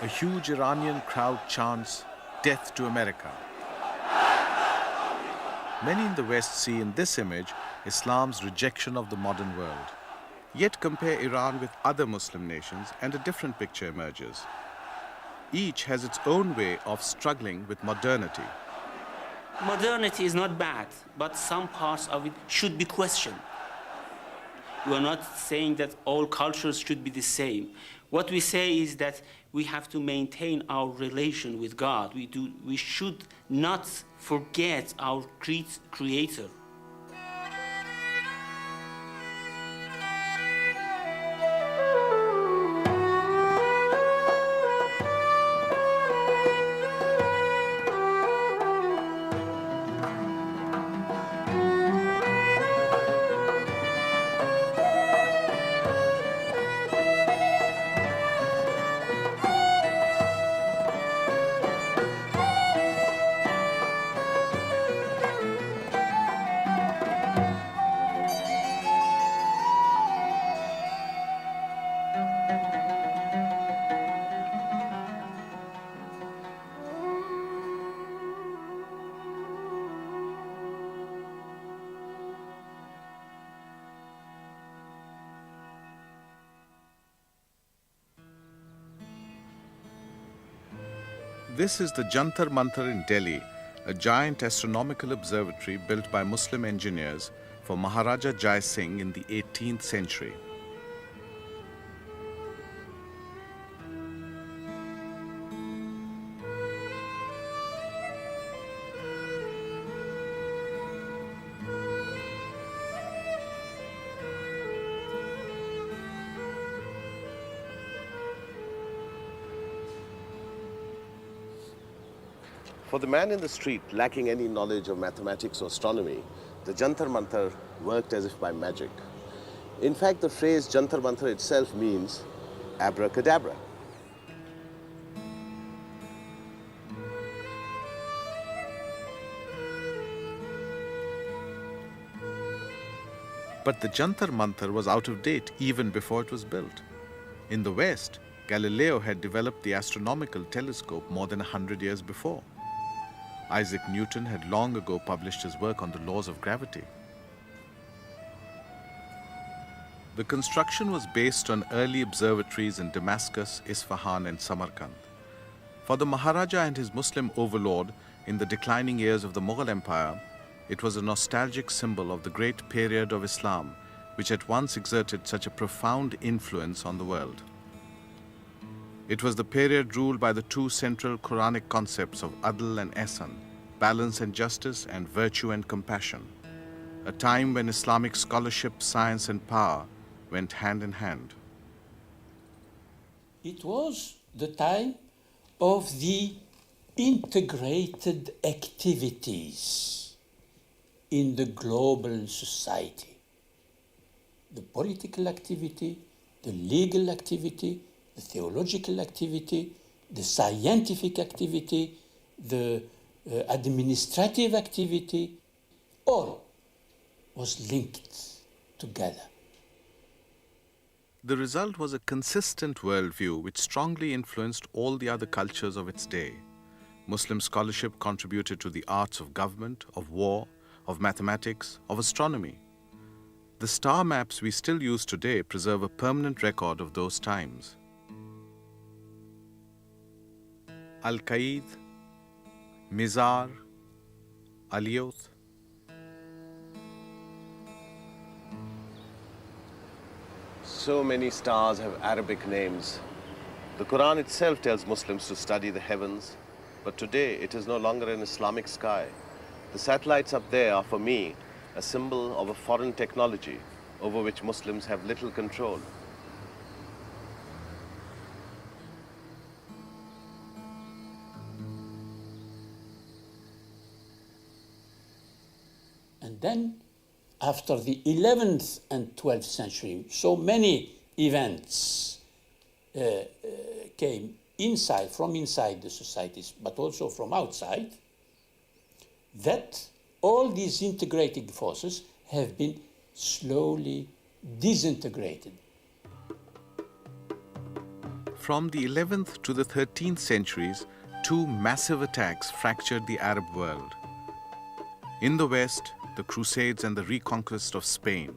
A huge Iranian crowd chants, "Death to America." Many in the West see in this image Islam's rejection of the modern world. Yet compare Iran with other Muslim nations and a different picture emerges. Each has its own way of struggling with modernity. Modernity is not bad, but some parts of it should be questioned. We are not saying that all cultures should be the same. What we say is that we have to maintain our relation with God. We should not forget our Creator. This is the Jantar Mantar in Delhi, a giant astronomical observatory built by Muslim engineers for Maharaja Jai Singh in the 18th century. For the man in the street lacking any knowledge of mathematics or astronomy, the Jantar Mantar worked as if by magic. In fact, the phrase Jantar Mantar itself means abracadabra. But the Jantar Mantar was out of date even before it was built. In the West, Galileo had developed the astronomical telescope more than 100 years before. Isaac Newton had long ago published his work on the laws of gravity. The construction was based on early observatories in Damascus, Isfahan, and Samarkand. For the Maharaja and his Muslim overlord in the declining years of the Mughal Empire, it was a nostalgic symbol of the great period of Islam, which at once exerted such a profound influence on the world. It was the period ruled by the two central Quranic concepts of Adl and Ihsan, balance and justice, and virtue and compassion. A time when Islamic scholarship, science, and power went hand in hand. It was the time of the integrated activities in the global society. The political activity, the legal activity, the theological activity, the scientific activity, the administrative activity, all was linked together. The result was a consistent worldview which strongly influenced all the other cultures of its day. Muslim scholarship contributed to the arts of government, of war, of mathematics, of astronomy. The star maps we still use today preserve a permanent record of those times. Al-Qaid, Mizar, Aliyot. So many stars have Arabic names. The Quran itself tells Muslims to study the heavens, but today it is no longer an Islamic sky. The satellites up there are, for me, a symbol of a foreign technology over which Muslims have little control. And then, after the 11th and 12th century, so many events came from inside the societies, but also from outside, that all these integrating forces have been slowly disintegrated. From the 11th to the 13th centuries, two massive attacks fractured the Arab world. In the west, the Crusades and the reconquest of Spain.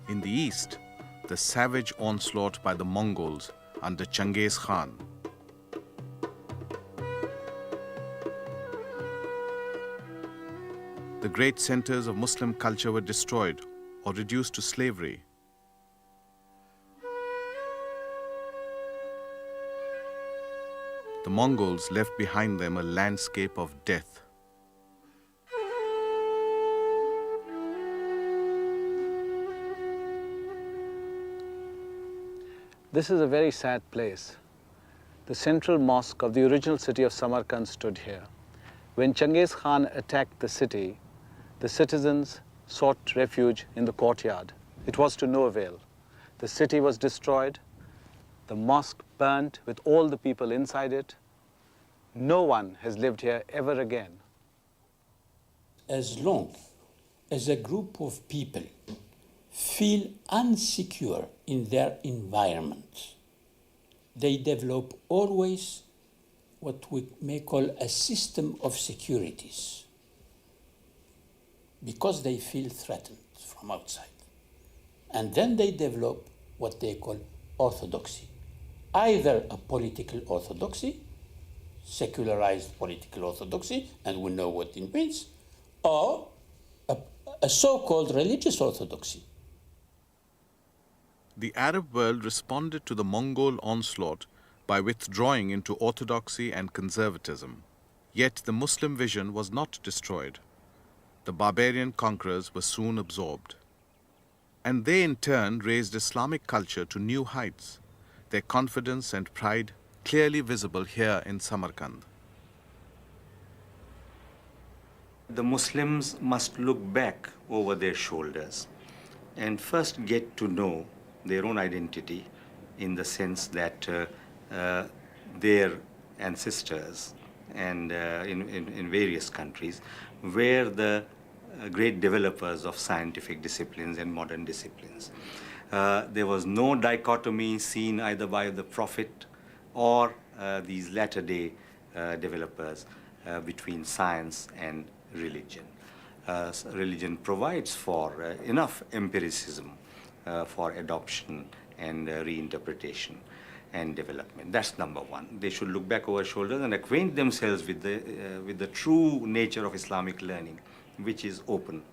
In the east, the savage onslaught by the Mongols under Genghis Khan. The great centers of Muslim culture were destroyed or reduced to slavery. The Mongols left behind them a landscape of death. This is a very sad place. The central mosque of the original city of Samarkand stood here. When Genghis Khan attacked the city, the citizens sought refuge in the courtyard. It was to no avail. The city was destroyed, the mosque burnt with all the people inside it. No one has lived here ever again. As long as a group of people feel unsecure in their environment, they develop always what we may call a system of securities, because they feel threatened from outside. And then they develop what they call orthodoxy, either a political orthodoxy, secularized political orthodoxy, and we know what it means, or a so-called religious orthodoxy. The Arab world responded to the Mongol onslaught by withdrawing into orthodoxy and conservatism. Yet the Muslim vision was not destroyed. The barbarian conquerors were soon absorbed. And they in turn raised Islamic culture to new heights, their confidence and pride clearly visible here in Samarkand. The Muslims must look back over their shoulders and first get to know their own identity, in the sense that their ancestors and in various countries were the great developers of scientific disciplines and modern disciplines. There was no dichotomy seen either by the Prophet or these latter-day developers between science and religion. Religion provides for enough empiricism for adoption and reinterpretation and development. That's number one. They should look back over shoulders and acquaint themselves with the true nature of Islamic learning, which is open.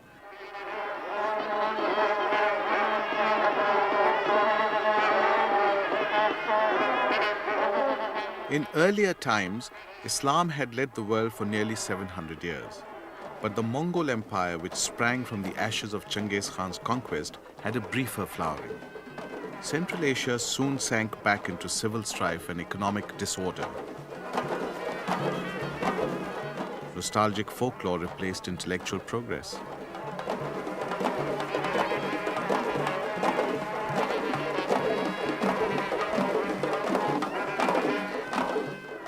In earlier times, Islam had led the world for nearly 700 years. But the Mongol Empire, which sprang from the ashes of Genghis Khan's conquest, had a briefer flowering. Central Asia soon sank back into civil strife and economic disorder. Nostalgic folklore replaced intellectual progress.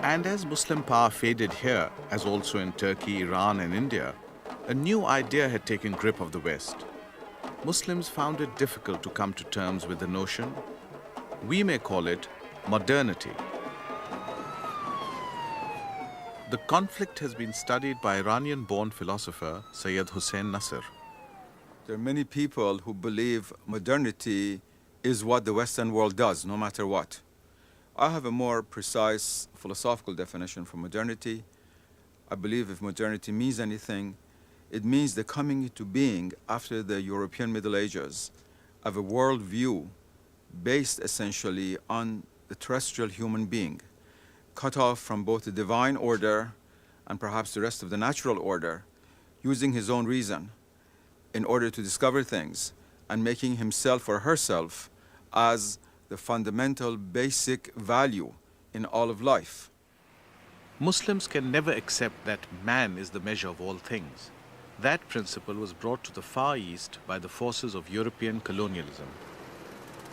And as Muslim power faded here, as also in Turkey, Iran and India, a new idea had taken grip of the West. Muslims found it difficult to come to terms with the notion. We may call it modernity. The conflict has been studied by Iranian-born philosopher Sayyid Hussein Nasr. There are many people who believe modernity is what the Western world does, no matter what. I have a more precise philosophical definition for modernity. I believe if modernity means anything, it means the coming into being after the European Middle Ages of a worldview based essentially on the terrestrial human being, cut off from both the divine order and perhaps the rest of the natural order, using his own reason in order to discover things and making himself or herself as the fundamental basic value in all of life. Muslims can never accept that man is the measure of all things. That principle was brought to the Far East by the forces of European colonialism.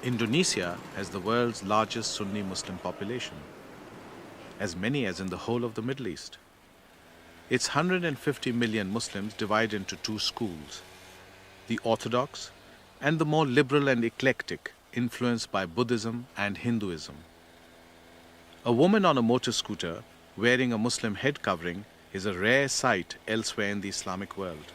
Indonesia has the world's largest Sunni Muslim population, as many as in the whole of the Middle East. Its 150 million Muslims divide into two schools, the Orthodox and the more liberal and eclectic, influenced by Buddhism and Hinduism. A woman on a motor scooter wearing a Muslim head covering is a rare sight elsewhere in the Islamic world.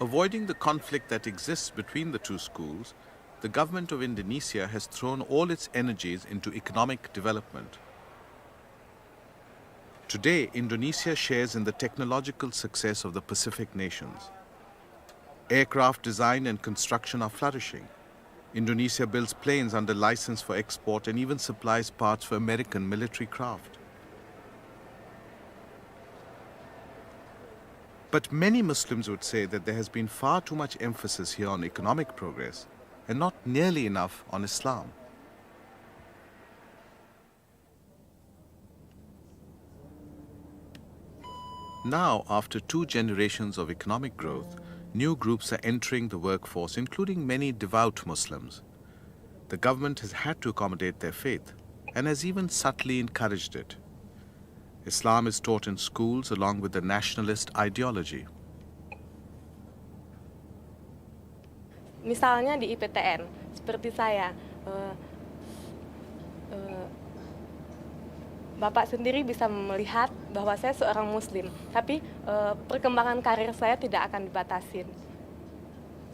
Avoiding the conflict that exists between the two schools, the government of Indonesia has thrown all its energies into economic development. Today, Indonesia shares in the technological success of the Pacific nations. Aircraft design and construction are flourishing. Indonesia builds planes under license for export and even supplies parts for American military craft. But many Muslims would say that there has been far too much emphasis here on economic progress and not nearly enough on Islam. Now, after 2 generations of economic growth, new groups are entering the workforce, including many devout Muslims. The government has had to accommodate their faith and has even subtly encouraged it. Islam is taught in schools along with the nationalist ideology. Misalnya di IPTN, seperti saya, Bapak sendiri bisa melihat bahwa saya seorang Muslim, tapi perkembangan karir saya tidak akan dibatasin.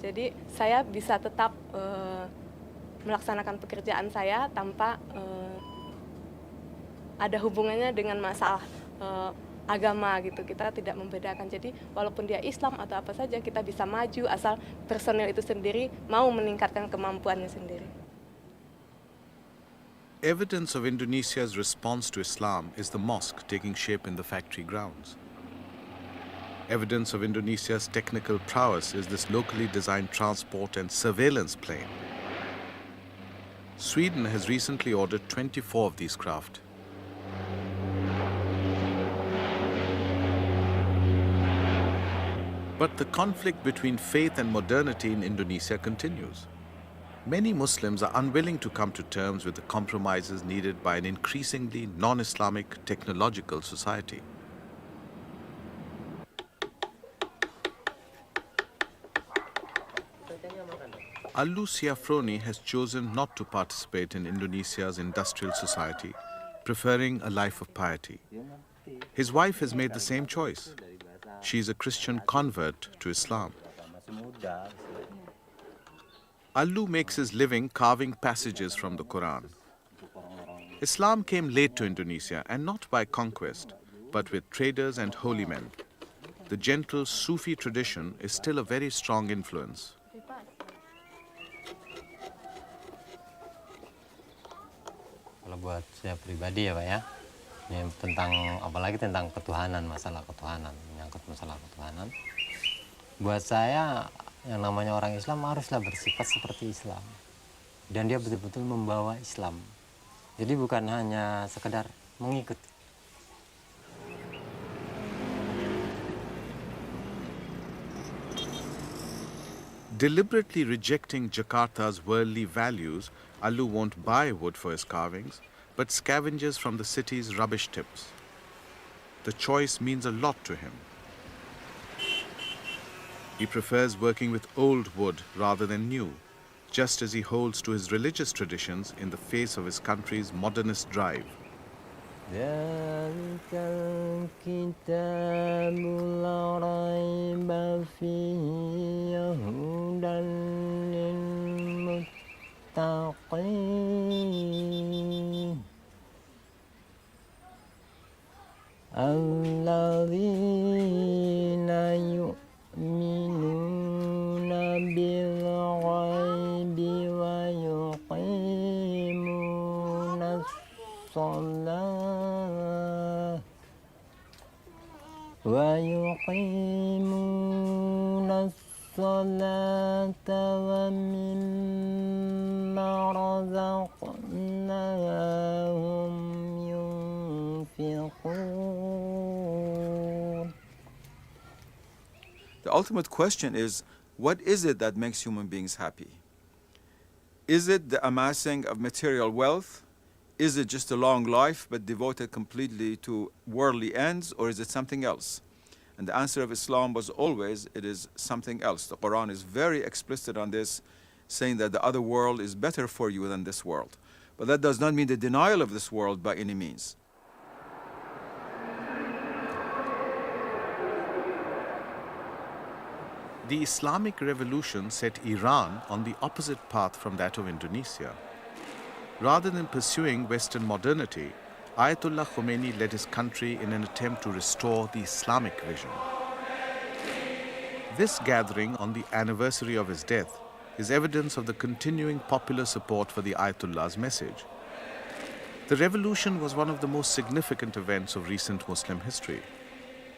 Jadi saya bisa tetap melaksanakan pekerjaan saya tanpa ada hubungannya dengan masalah agama gitu. Kita tidak membedakan. Jadi walaupun dia Islam atau apa saja, kita bisa maju asal personel itu sendiri mau meningkatkan kemampuannya sendiri. Evidence of Indonesia's response to Islam is the mosque taking shape in the factory grounds. Evidence of Indonesia's technical prowess is this locally designed transport and surveillance plane. Sweden has recently ordered 24 of these craft. But the conflict between faith and modernity in Indonesia continues. Many Muslims are unwilling to come to terms with the compromises needed by an increasingly non-Islamic technological society. Allu Siafroni has chosen not to participate in Indonesia's industrial society, preferring a life of piety. His wife has made the same choice. She is a Christian convert to Islam. Allu makes his living carving passages from the Quran. Islam came late to Indonesia, and not by conquest, but with traders and holy men. The gentle Sufi tradition is still a very strong influence. Kalau buat saya pribadi ya Pak ya, ini tentang apalagi tentang ketuhanan, masalah ketuhanan, menyangkut masalah ketuhanan. Buat saya yang namanya orang Islam haruslah bersifat seperti Islam. Dan dia betul-betul membawa Islam. Jadi bukan hanya sekedar mengikuti. Deliberately rejecting Jakarta's worldly values, Allu won't buy wood for his carvings, but scavenges from the city's rubbish tips. The choice means a lot to him. He prefers working with old wood rather than new, just as he holds to his religious traditions in the face of his country's modernist drive. يؤمنون بالغيب ويقيمون الصلاة ومما رزقناهم ينفقون. The ultimate question is, what is it that makes human beings happy? Is it the amassing of material wealth? Is it just a long life but devoted completely to worldly ends, or is it something else? And the answer of Islam was always, it is something else. The Quran is very explicit on this, saying that the other world is better for you than this world. But that does not mean the denial of this world by any means. The Islamic revolution set Iran on the opposite path from that of Indonesia. Rather than pursuing Western modernity, Ayatollah Khomeini led his country in an attempt to restore the Islamic vision. This gathering on the anniversary of his death is evidence of the continuing popular support for the Ayatollah's message. The revolution was one of the most significant events of recent Muslim history.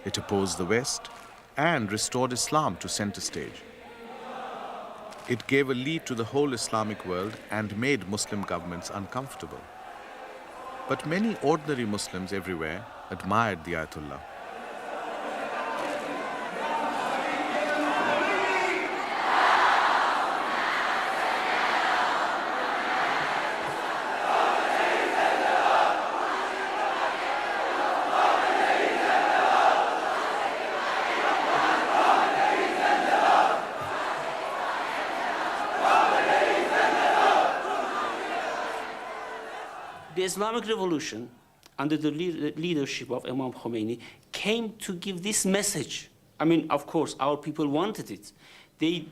It opposed the West and restored Islam to center stage. It gave a lead to the whole Islamic world and made Muslim governments uncomfortable. But many ordinary Muslims everywhere admired the Ayatollah. The Islamic revolution, under the leadership of Imam Khomeini, came to give this message. I mean, of course, our people wanted it. They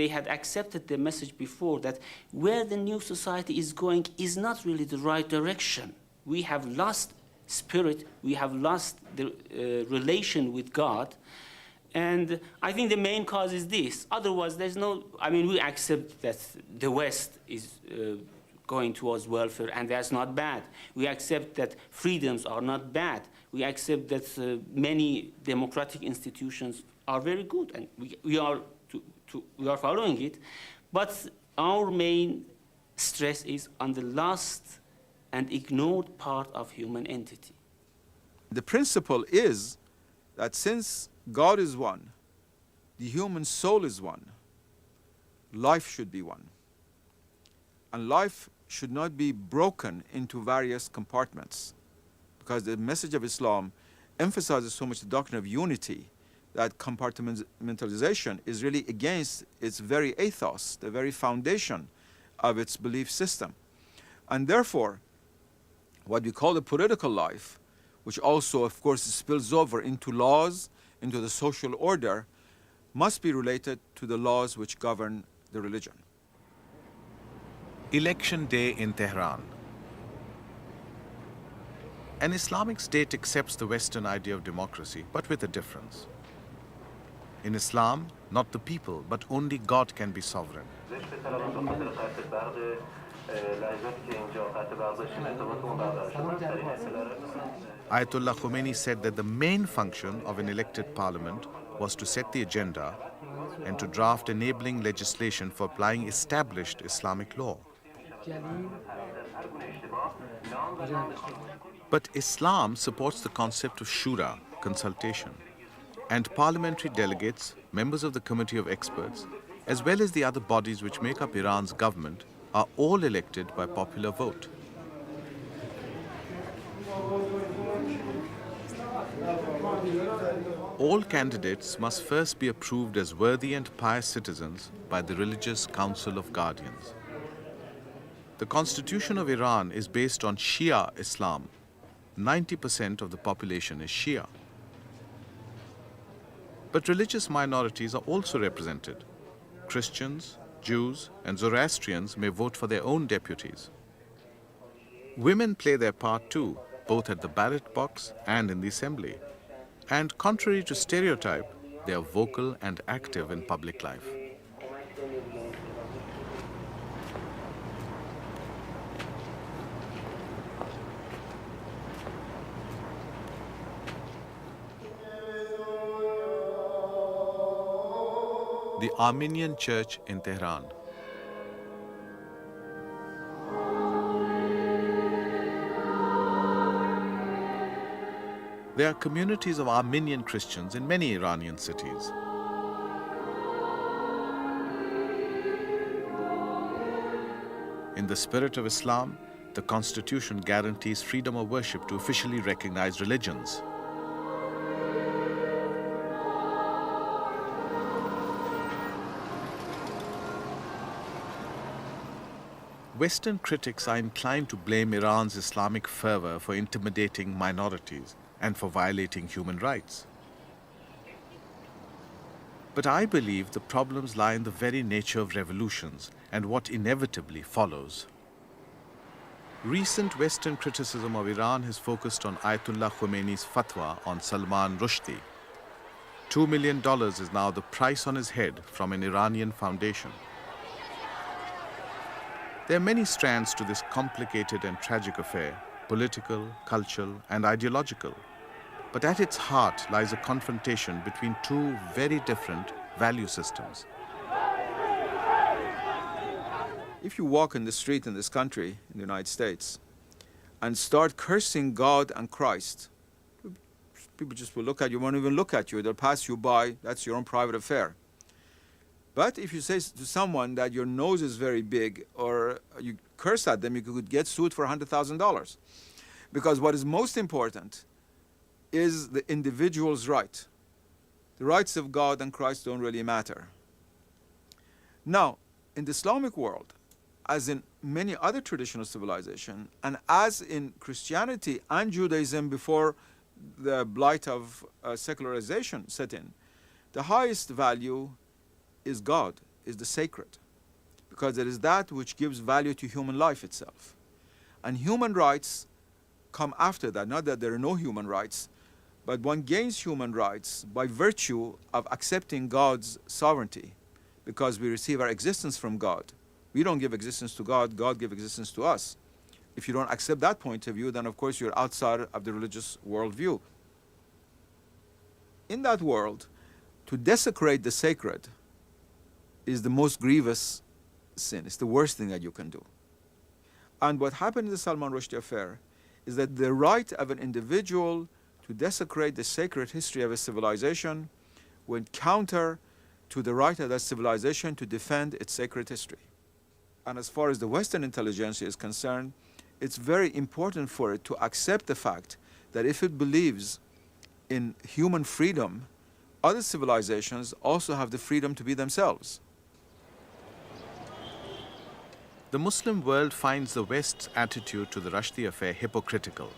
had accepted the message before that where the new society is going is not really the right direction. We have lost spirit, we have lost the relation with God. And I think the main cause is this. Otherwise, there's no, I mean, we accept that the West is going towards welfare, and that's not bad. We accept that freedoms are not bad. We accept that many democratic institutions are very good, and we are following it. But our main stress is on the lost and ignored part of human entity. The principle is that since God is one, the human soul is one, life should be one. And life should not be broken into various compartments, because the message of Islam emphasizes so much the doctrine of unity that compartmentalization is really against its very ethos, the very foundation of its belief system. And therefore, what we call the political life, which also, of course, spills over into laws, into the social order, must be related to the laws which govern the religion. Election day in Tehran. An Islamic state accepts the Western idea of democracy, but with a difference. In Islam, not the people, but only God can be sovereign. Ayatollah Khomeini said that the main function of an elected parliament was to set the agenda and to draft enabling legislation for applying established Islamic law. But Islam supports the concept of shura, consultation, and parliamentary delegates, members of the Committee of Experts, as well as the other bodies which make up Iran's government, are all elected by popular vote. All candidates must first be approved as worthy and pious citizens by the Religious Council of Guardians. The Constitution of Iran is based on Shia Islam. 90% of the population is Shia. But religious minorities are also represented. Christians, Jews, and Zoroastrians may vote for their own deputies. Women play their part too, both at the ballot box and in the assembly. And contrary to stereotype, they are vocal and active in public life. The Armenian Church in Tehran. There are communities of Armenian Christians in many Iranian cities. In the spirit of Islam, the Constitution guarantees freedom of worship to officially recognized religions. Western critics are inclined to blame Iran's Islamic fervor for intimidating minorities and for violating human rights. But I believe the problems lie in the very nature of revolutions and what inevitably follows. Recent Western criticism of Iran has focused on Ayatollah Khomeini's fatwa on Salman Rushdie. $2 million is now the price on his head from an Iranian foundation. There are many strands to this complicated and tragic affair, political, cultural, and ideological. But at its heart lies a confrontation between two very different value systems. If you walk in the street in this country, in the United States, and start cursing God and Christ, people just will look at you, won't even look at you, they'll pass you by, that's your own private affair. But if you say to someone that your nose is very big, or you curse at them, you could get sued for $100,000. Because what is most important is the individual's right. The rights of God and Christ don't really matter. Now, in the Islamic world, as in many other traditional civilizations, and as in Christianity and Judaism before the blight of secularization set in, the highest value is God, is the sacred, because it is that which gives value to human life itself. And human rights come after that, not that there are no human rights, but one gains human rights by virtue of accepting God's sovereignty, because we receive our existence from God. We don't give existence to God, God gives existence to us. If you don't accept that point of view, then of course you're outside of the religious worldview. In that world, to desecrate the sacred is the most grievous sin. It's the worst thing that you can do. And what happened in the Salman Rushdie affair is that the right of an individual to desecrate the sacred history of a civilization went counter to the right of that civilization to defend its sacred history. And as far as the Western intelligentsia is concerned, it's very important for it to accept the fact that if it believes in human freedom, other civilizations also have the freedom to be themselves. The Muslim world finds the West's attitude to the Rushdie affair hypocritical.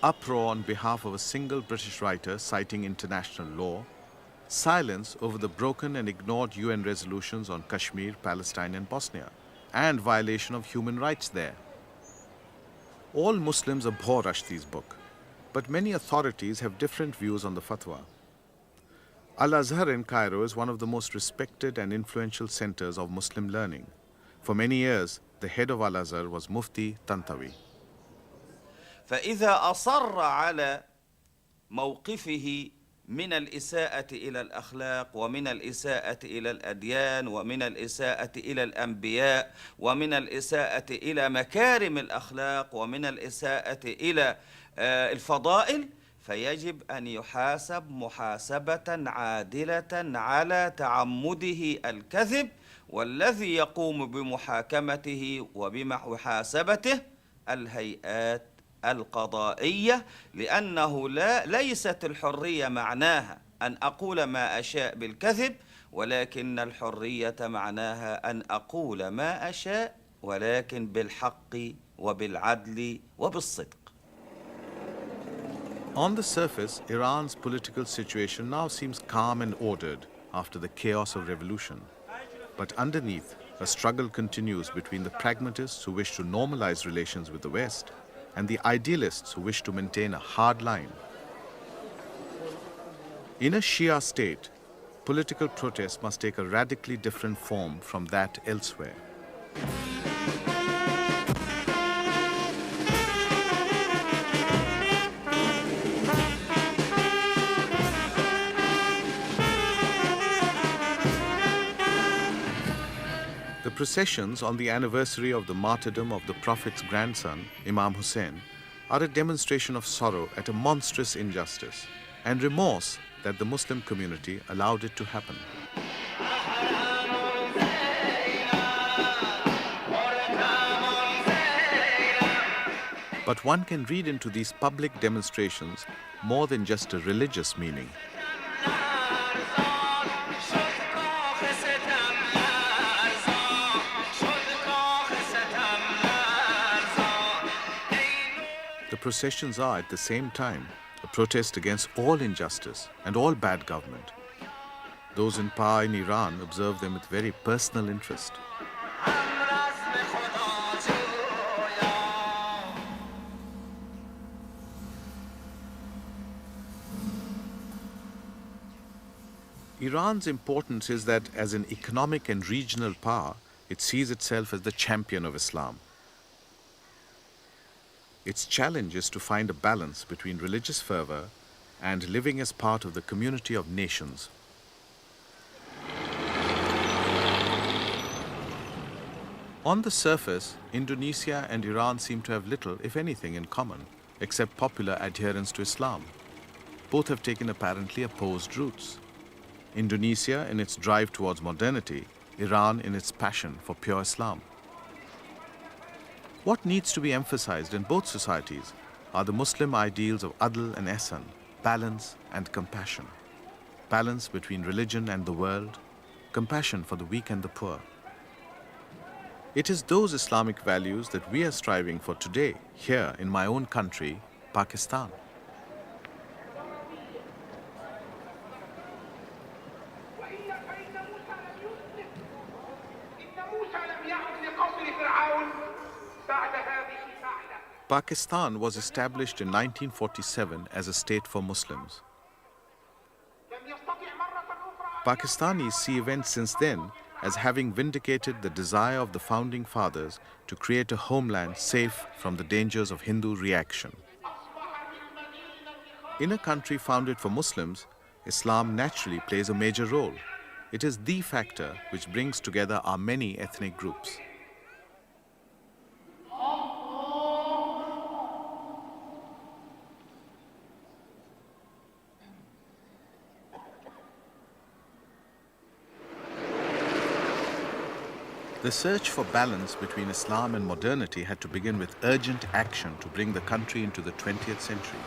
Uproar on behalf of a single British writer citing international law, silence over the broken and ignored UN resolutions on Kashmir, Palestine and Bosnia, and violation of human rights there. All Muslims abhor Rushdie's book, but many authorities have different views on the fatwa. Al-Azhar in Cairo is one of the most respected and influential centers of Muslim learning. For many years, the head of Al-Azhar was Mufti Tantawi. فإذا أصر على موقفه من الإساءة إلى الأخلاق ومن الإساءة إلى الأديان ومن الإساءة إلى الأنبياء ومن الإساءة إلى مكارم الأخلاق ومن الإساءة إلى الفضائل، فيجب أن يحاسب محاسبة عادلة على تعمده الكذب، والذي يقوم بمحاكمته وبمحاسبته الهيئات القضائية، لأنه ليست الحرية معناها أن أقول ما أشاء بالكذب، ولكن الحرية معناها أن أقول ما أشاء ولكن بالحق وبالعدل وبالصدق. On the surface, Iran's political situation now seems calm and ordered after the chaos of revolution. But underneath, a struggle continues between the pragmatists who wish to normalize relations with the West and the idealists who wish to maintain a hard line. In a Shia state, political protest must take a radically different form from that elsewhere. The processions on the anniversary of the martyrdom of the Prophet's grandson, Imam Hussein, are a demonstration of sorrow at a monstrous injustice and remorse that the Muslim community allowed it to happen. But one can read into these public demonstrations more than just a religious meaning. processions are at the same time a protest against all injustice and all bad government. Those in power in Iran observe them with very personal interest. Iran's importance is that as an economic and regional power, it sees itself as the champion of Islam. Its challenge is to find a balance between religious fervor and living as part of the community of nations. On the surface, Indonesia and Iran seem to have little, if anything, in common, except popular adherence to Islam. Both have taken apparently opposed routes. Indonesia in its drive towards modernity, Iran in its passion for pure Islam. What needs to be emphasized in both societies are the Muslim ideals of adl and ihsan, balance and compassion. Balance between religion and the world, compassion for the weak and the poor. It is those Islamic values that we are striving for today, here in my own country, Pakistan. Pakistan was established in 1947 as a state for Muslims. Pakistanis see events since then as having vindicated the desire of the founding fathers to create a homeland safe from the dangers of Hindu reaction. In a country founded for Muslims, Islam naturally plays a major role. It is the factor which brings together our many ethnic groups. The search for balance between Islam and modernity had to begin with urgent action to bring the country into the 20th century.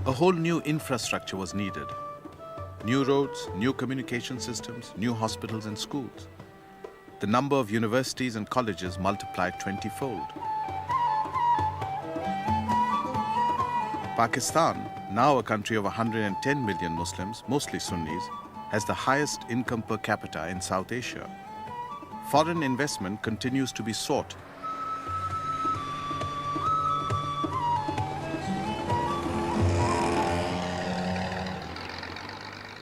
A whole new infrastructure was needed. New roads, new communication systems, new hospitals and schools. The number of universities and colleges multiplied 20-fold. Pakistan, now a country of 110 million Muslims, mostly Sunnis, has the highest income per capita in South Asia. Foreign investment continues to be sought.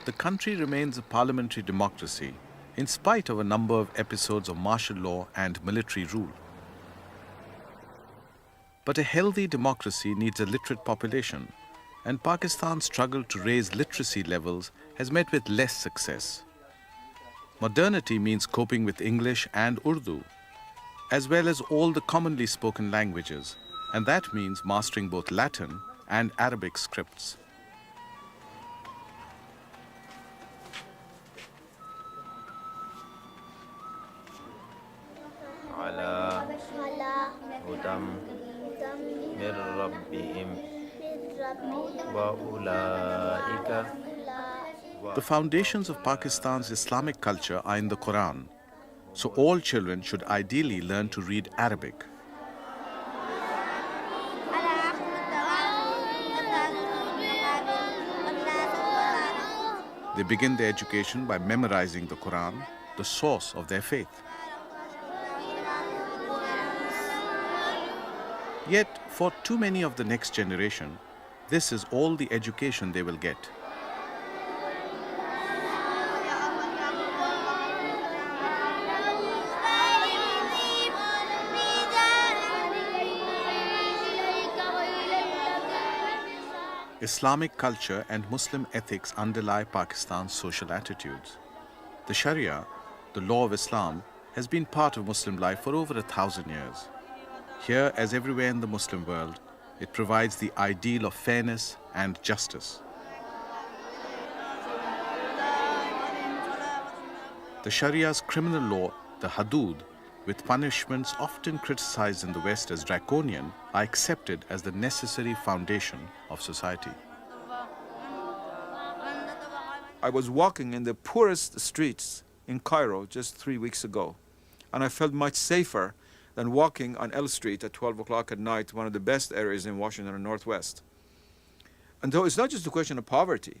The country remains a parliamentary democracy in spite of a number of episodes of martial law and military rule. But a healthy democracy needs a literate population, and Pakistan's struggle to raise literacy levels has met with less success. Modernity means coping with English and Urdu, as well as all the commonly spoken languages, and that means mastering both Latin and Arabic scripts. The foundations of Pakistan's Islamic culture are in the Quran, so all children should ideally learn to read Arabic. They begin their education by memorizing the Quran, the source of their faith. Yet, for too many of the next generation, this is all the education they will get. Islamic culture and Muslim ethics underlie Pakistan's social attitudes. The Sharia, the law of Islam, has been part of Muslim life for over 1,000 years. Here, as everywhere in the Muslim world, it provides the ideal of fairness and justice. The Sharia's criminal law, the Hudud, with punishments often criticized in the West as draconian, are accepted as the necessary foundation of society. I was walking in the poorest streets in Cairo just 3 weeks ago, and I felt much safer than walking on L Street at 12 o'clock at night, one of the best areas in Washington and Northwest. And so it's not just a question of poverty,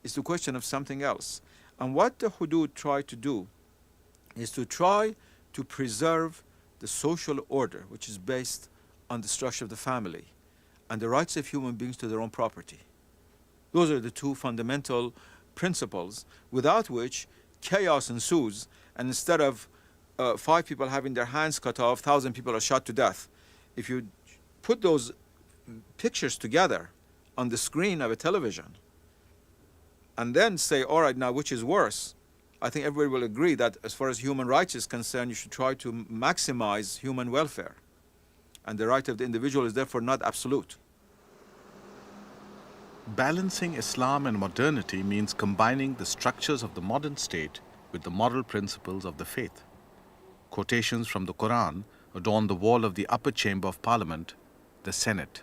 it's a question of something else. And what the Hudud try to do is to try to preserve the social order, which is based on the structure of the family and the rights of human beings to their own property. Those are the two fundamental principles without which chaos ensues, and instead of 5 people having their hands cut off, 1,000 people are shot to death. If you put those pictures together on the screen of a television and then say, all right, now which is worse? I think everybody will agree that as far as human rights is concerned, you should try to maximize human welfare. And the right of the individual is therefore not absolute. Balancing Islam and modernity means combining the structures of the modern state with the moral principles of the faith. Quotations from the Quran adorn the wall of the upper chamber of Parliament, the Senate.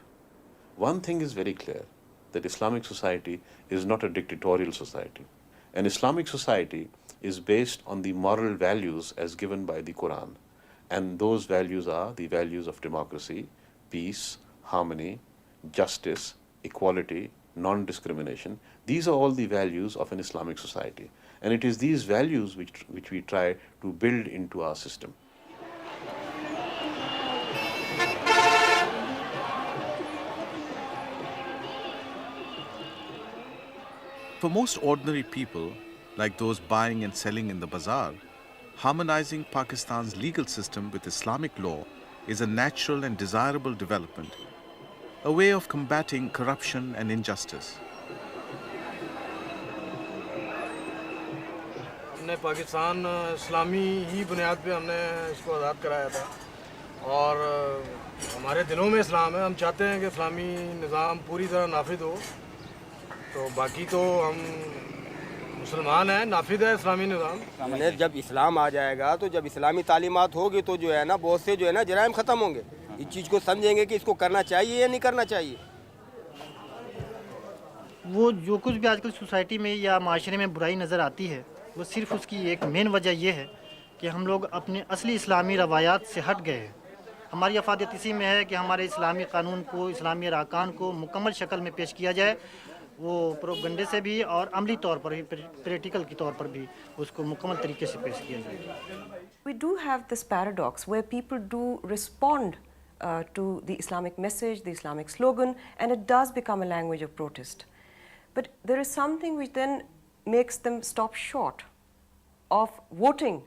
One thing is very clear, that Islamic society is not a dictatorial society. An Islamic society is based on the moral values as given by the Quran. And those values are the values of democracy, peace, harmony, justice, equality, non-discrimination. These are all the values of an Islamic society. And it is these values which we try to build into our system. For most ordinary people, like those buying and selling in the bazaar, harmonizing Pakistan's legal system with Islamic law is a natural and desirable development, a way of combating corruption and injustice. हमने पाकिस्तान इस्लामी ही बुनियाद पे हमने इसको आज़ाद कराया था और हमारे दिलों में इस्लाम है। हम चाहते हैं कि इस्लामी निज़ाम पूरी तरह नाफिद हो, तो बाकी तो हम मुसलमान हैं, नाफिद है इस्लामी निज़ाम। जब इस्लाम आ जाएगा तो जब इस्लामी तालीमात होगी तो जो है ना बहुत से जो है ना जराइम ख़त्म होंगे। इस चीज़ को समझेंगे कि इसको करना चाहिए या नहीं करना चाहिए। वो जो कुछ भी आजकल सोसाइटी में या माशरे में बुराई नज़र आती है, वो सिर्फ उसकी एक मेन वजह ये है कि हम लोग अपने असली इस्लामी रवायात से हट गए हैं। हमारी अफादियत इसी में है कि हमारे इस्लामी कानून को, इस्लामी अरकान को मुकम्मल शक्ल में पेश किया जाए, वो प्रोपगंडे से भी और अमली तौर पर भी, प्रैक्टिकल के तौर पर भी उसको मुकम्मल तरीके से पेश किया जाए। We do have this paradox where people do respond to the Islamic message, the Islamic slogan, and it does become a language of protest. But there is something which then makes them stop short of voting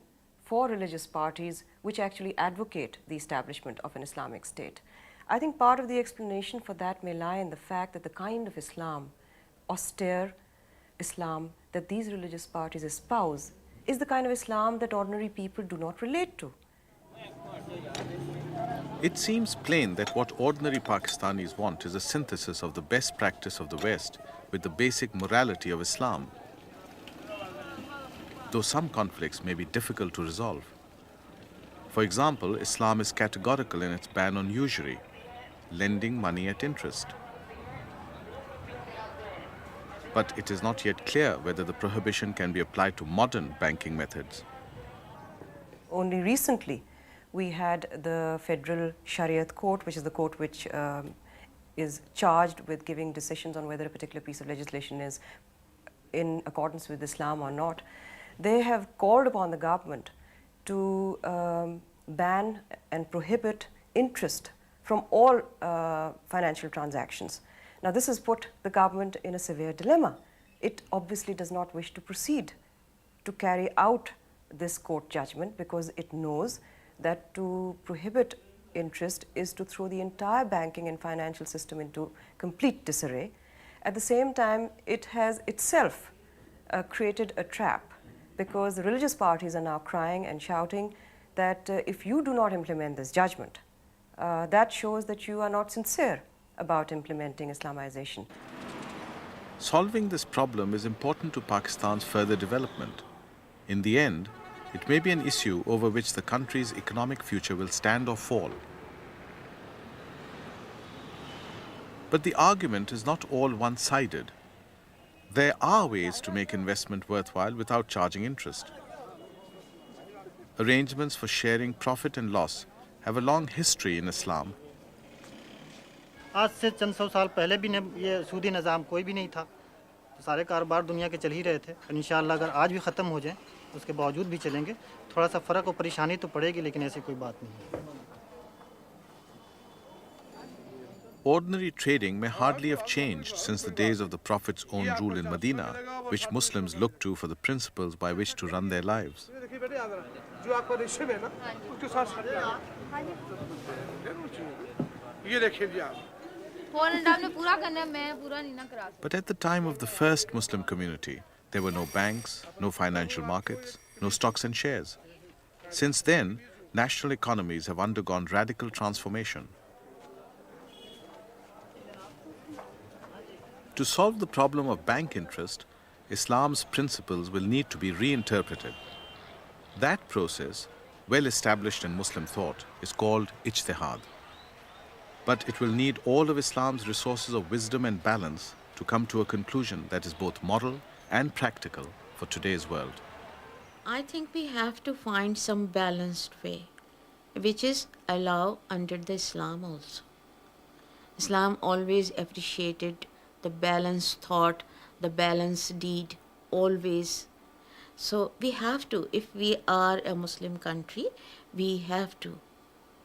for religious parties which actually advocate the establishment of an Islamic state. I think part of the explanation for that may lie in the fact that the kind of Islam, austere Islam, that these religious parties espouse is the kind of Islam that ordinary people do not relate to. It seems plain that what ordinary Pakistanis want is a synthesis of the best practice of the West with the basic morality of Islam, though some conflicts may be difficult to resolve. For example, Islam is categorical in its ban on usury, lending money at interest. But it is not yet clear whether the prohibition can be applied to modern banking methods. Only recently, we had the Federal Shariat Court, which is the court which is charged with giving decisions on whether a particular piece of legislation is in accordance with Islam or not. They have called upon the government to ban and prohibit interest from all financial transactions. Now, this has put the government in a severe dilemma. It obviously does not wish to proceed to carry out this court judgment because it knows that to prohibit interest is to throw the entire banking and financial system into complete disarray. At the same time, it has itself created a trap because the religious parties are now crying and shouting that if you do not implement this judgment, that shows that you are not sincere about implementing Islamization. Solving this problem is important to Pakistan's further development. In the end, it may be an issue over which the country's economic future will stand or fall. But the argument is not all one-sided. There are ways to make investment worthwhile without charging interest. Arrangements for sharing profit and loss have a long history in Islam. आज से चंद सौ साल पहले भी ये सूदी निज़ाम कोई भी नहीं था, तो सारे कारोबार दुनिया के चल ही रहे थे। इंशाअल्लाह अगर आज भी ख़त्म हो जाए उसके बावजूद भी चलेंगे। थोड़ा सा फ़र्क और परेशानी तो पड़ेगी, लेकिन ऐसी कोई बात नहीं। Ordinary trading may hardly have changed since the days of the Prophet's own rule in Medina, which Muslims look to for the principles by which to run their lives. But at the time of the first Muslim community, there were no banks, no financial markets, no stocks and shares. Since then, national economies have undergone radical transformation. To solve the problem of bank interest, Islam's principles will need to be reinterpreted. That process, well established in Muslim thought, is called ijtihad. But it will need all of Islam's resources of wisdom and balance to come to a conclusion that is both moral and practical for today's world. I think we have to find some balanced way, which is allowed under the Islam also. Islam always appreciated the balanced thought, the balanced deed, always. So we have to, if we are a Muslim country, we have to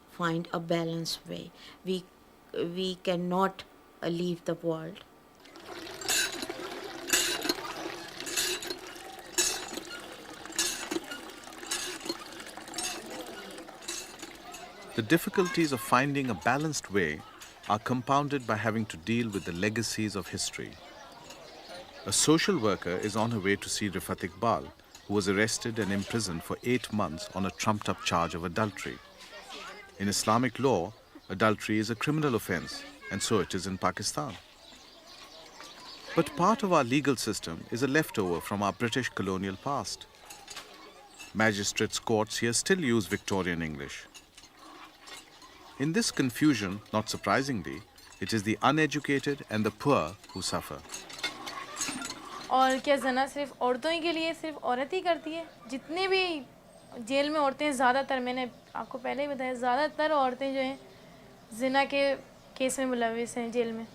find a balanced way. We cannot leave the world. The difficulties of finding a balanced way are compounded by having to deal with the legacies of history. A social worker is on her way to see Rifat Iqbal, who was arrested and imprisoned for 8 months on a trumped-up charge of adultery. In Islamic law, adultery is a criminal offense, and so it is in Pakistan. But part of our legal system is a leftover from our British colonial past. Magistrates' courts here still use Victorian English. In this confusion, not surprisingly, it is the uneducated and the poor who suffer. और क्या जना सिर्फ औरतों ही के लिए सिर्फ औरत ही करती है? जितने भी जेल में औरतें हैं, ज़्यादातर मैंने आपको पहले ही बताया, ज़्यादातर औरतें जो हैं जना के केस में मुलविस हैं जेल में,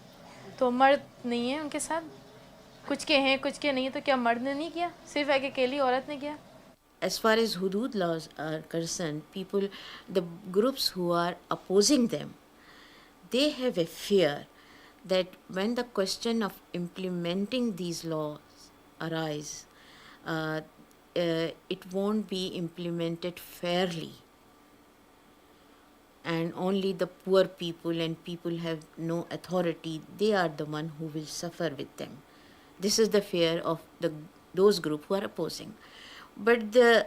तो मर्द नहीं है उनके साथ, कुछ के हैं कुछ के नहीं, तो क्या मर्द ने नहीं किया, सिर्फ एक अकेली औरत ने किया? As far as hudud laws are concerned, people, the groups who are opposing them, they have a fear that when the question of implementing these laws arise, it won't be implemented fairly. And only the poor people and people have no authority, they are the one who will suffer with them. This is the fear of those groups who are opposing. But the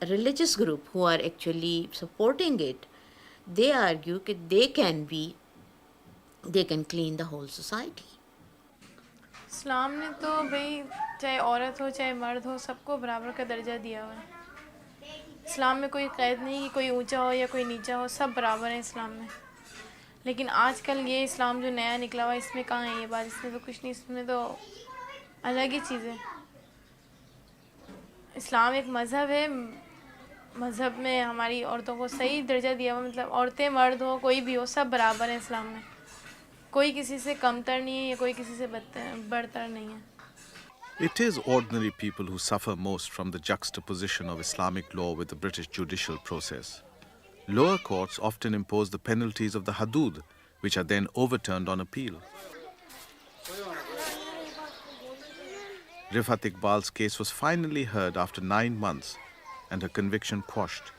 religious group who are actually supporting it, they argue that they can clean the whole society. इस्लाम ने तो भाई चाहे औरत हो चाहे मर्द हो सबको बराबर का दर्जा दिया हुआ है। इस्लाम में कोई क़ैद नहीं कि कोई ऊंचा हो या कोई नीचा हो, सब बराबर है इस्लाम में। लेकिन आजकल ये इस्लाम जो नया निकला हुआ है, इसमें कहाँ है ये बात? इसमें तो कुछ नहीं, इसमें तो अलग ही चीज़ है। इस्लाम एक मज़हब है, मज़हब में हमारी औरतों को सही दर्जा दिया हुआ, मतलब औरतें मर्द हो कोई भी हो सब बराबर हैं इस्लाम में, कोई किसी से कमतर नहीं है या कोई किसी से बढ़तर नहीं है। It is ordinary people who suffer most from the juxtaposition of Islamic law with the British judicial process. Lower courts often impose the penalties of the hudud, which are then overturned on appeal. Rifat Iqbal's case was finally heard after 9 months and her conviction quashed.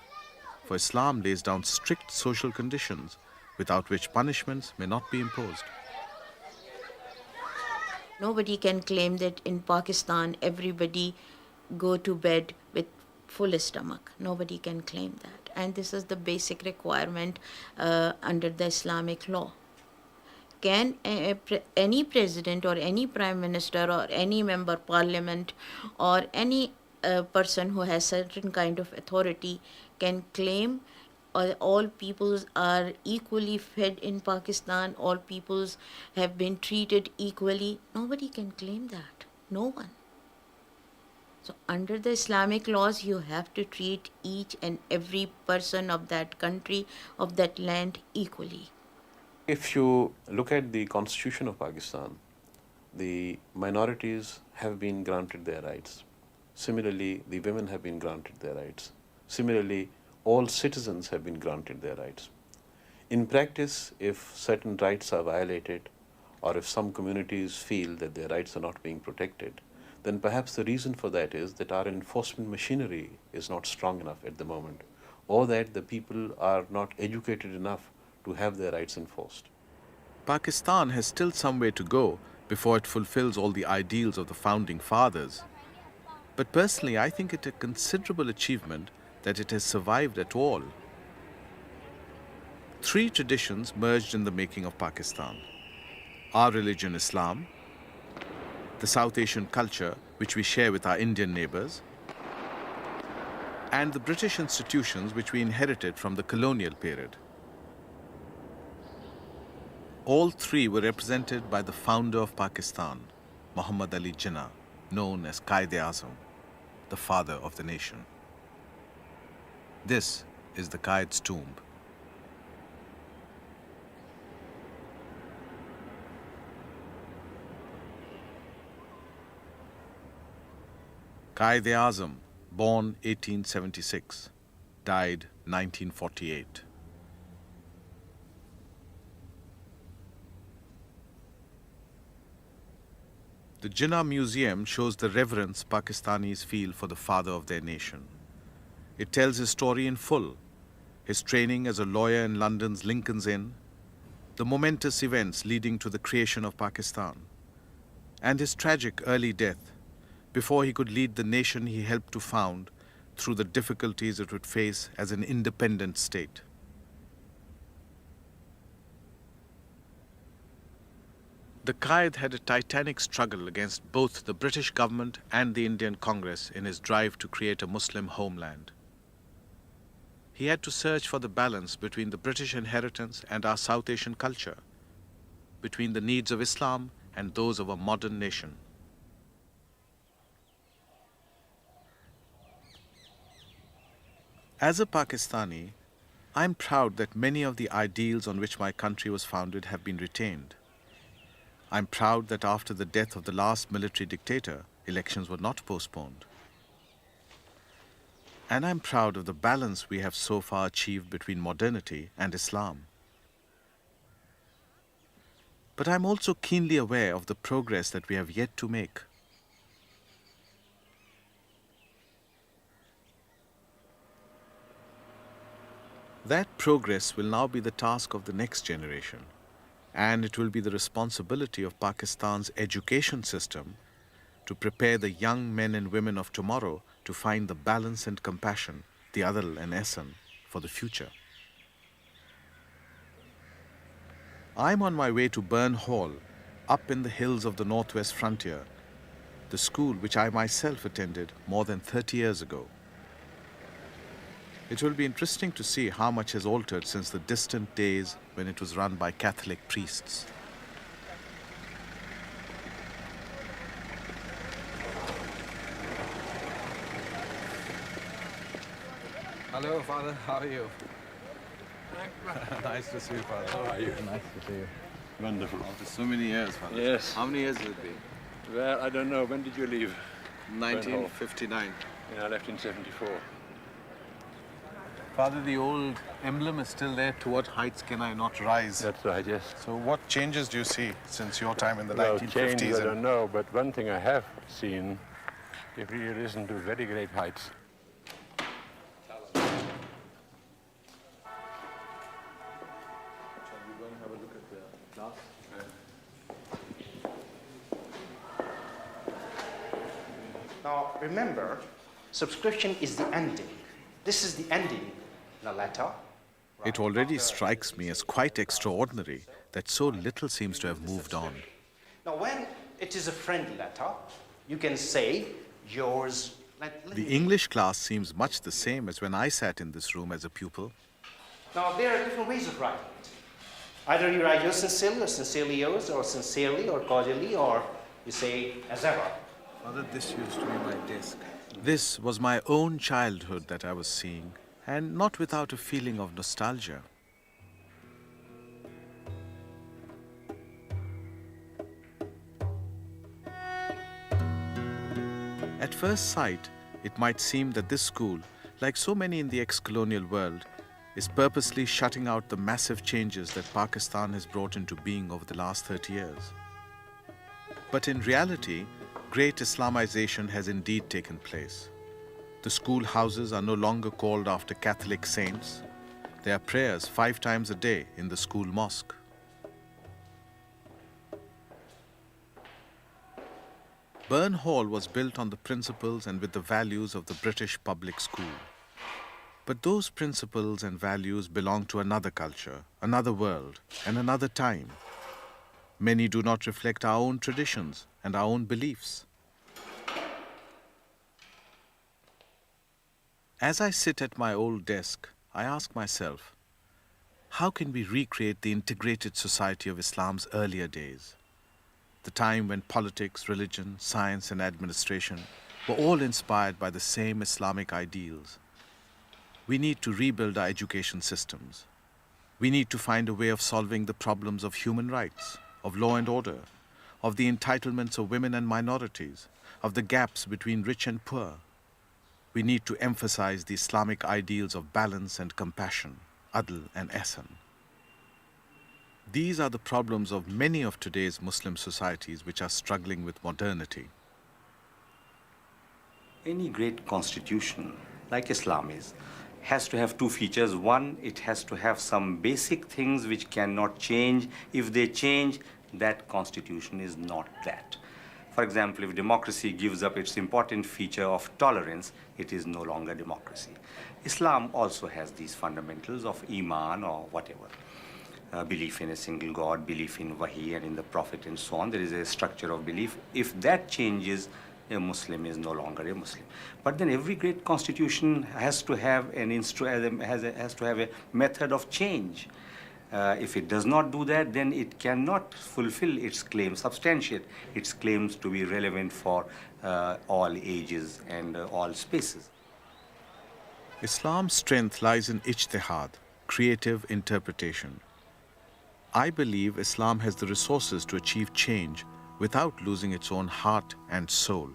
For Islam lays down strict social conditions without which punishments may not be imposed. Nobody can claim that in Pakistan everybody go to bed with full stomach. Nobody can claim that. And this is the basic requirement under the Islamic law. Can any president or any prime minister or any member of parliament or any person who has certain kind of authority can claim all peoples are equally fed in Pakistan, all peoples have been treated equally? Nobody can claim that. No one. So under the Islamic laws, you have to treat each and every person of that country, of that land equally. If you look at the constitution of Pakistan, the minorities have been granted their rights. Similarly, the women have been granted their rights. Similarly, all citizens have been granted their rights. In practice, if certain rights are violated, or if some communities feel that their rights are not being protected, then perhaps the reason for that is that our enforcement machinery is not strong enough at the moment, or that the people are not educated enough to have their rights enforced. Pakistan has still some way to go before it fulfills all the ideals of the founding fathers. But personally, I think it a considerable achievement that it has survived at all. Three traditions merged in the making of Pakistan: our religion, Islam, the South Asian culture, which we share with our Indian neighbors, and the British institutions which we inherited from the colonial period. All three were represented by the founder of Pakistan, Muhammad Ali Jinnah, known as Quaid-e-Azam, the father of the nation. This is the Qaid's tomb. Quaid-e-Azam, born 1876, died 1948. The Jinnah Museum shows the reverence Pakistanis feel for the father of their nation. It tells his story in full: his training as a lawyer in London's Lincoln's Inn, the momentous events leading to the creation of Pakistan, and his tragic early death before he could lead the nation he helped to found through the difficulties it would face as an independent state. The Qaid had a titanic struggle against both the British government and the Indian Congress in his drive to create a Muslim homeland. He had to search for the balance between the British inheritance and our South Asian culture, between the needs of Islam and those of a modern nation. As a Pakistani, I am proud that many of the ideals on which my country was founded have been retained. I am proud that after the death of the last military dictator, elections were not postponed. And I am proud of the balance we have so far achieved between modernity and Islam. But I am also keenly aware of the progress that we have yet to make. That progress will now be the task of the next generation, and it will be the responsibility of Pakistan's education system to prepare the young men and women of tomorrow to find the balance and compassion, the adl and ihsan, for the future. I'm on my way to Burn Hall, up in the hills of the northwest frontier, the school which I myself attended more than 30 years ago. It will be interesting to see how much has altered since the distant days when it was run by Catholic priests. Hello, Father. How are you? Nice to see you, Father. How are you? Nice to see you. Wonderful. After so many years, Father. Yes. How many years has it been? Well, I don't know. When did you leave? 1959. Yeah, I left in 74. Father, the old emblem is still there. To what heights can I not rise? That's right, yes. So what changes do you see since your time in the Well, 1950s? change, I don't know, but one thing I have seen, you've really risen to very great heights. Now, remember, subscription is the ending. This is the ending in a letter. It already strikes me as quite extraordinary that so little seems to have moved on. Now, when it is a friendly letter, you can say yours. The English class seems much the same as when I sat in this room as a pupil. Now, there are different ways of writing it. Either you write yours sincerely, or sincerely yours, or sincerely, or cordially, or you say as ever. Father, this used to be my desk. This was my own childhood that I was seeing, and not without a feeling of nostalgia. At first sight, it might seem that this school, like so many in the ex-colonial world, is purposely shutting out the massive changes that Pakistan has brought into being over the last 30 years. But in reality, great Islamization has indeed taken place. The school houses are no longer called after Catholic saints. There are prayers 5 times a day in the school mosque. Burn Hall was built on the principles and with the values of the British public school. But those principles and values belong to another culture, another world, and another time. Many do not reflect our own traditions and our own beliefs. As I sit at my old desk, I ask myself, how can we recreate the integrated society of Islam's earlier days? The time when politics, religion, science, and administration were all inspired by the same Islamic ideals. We need to rebuild our education systems. We need to find a way of solving the problems of human rights, of law and order, of the entitlements of women and minorities, of the gaps between rich and poor. We need to emphasize the Islamic ideals of balance and compassion, adl and ihsan. These are the problems of many of today's Muslim societies which are struggling with modernity. Any great constitution, like Islam is, has to have 2 features. One, it has to have some basic things which cannot change. If they change, that constitution is not that. For example, if democracy gives up its important feature of tolerance, it is no longer democracy. Islam also has these fundamentals of Iman or whatever. Belief in a single God, belief in Wahi and in the Prophet and so on. There is a structure of belief. If that changes, a Muslim is no longer a Muslim. But then every great constitution has to have has to have a method of change. If it does not do that, then it cannot fulfill its claims, substantiate its claims to be relevant for all ages and all spaces. Islam's strength lies in ijtihad, creative interpretation. I believe Islam has the resources to achieve change without losing its own heart and soul.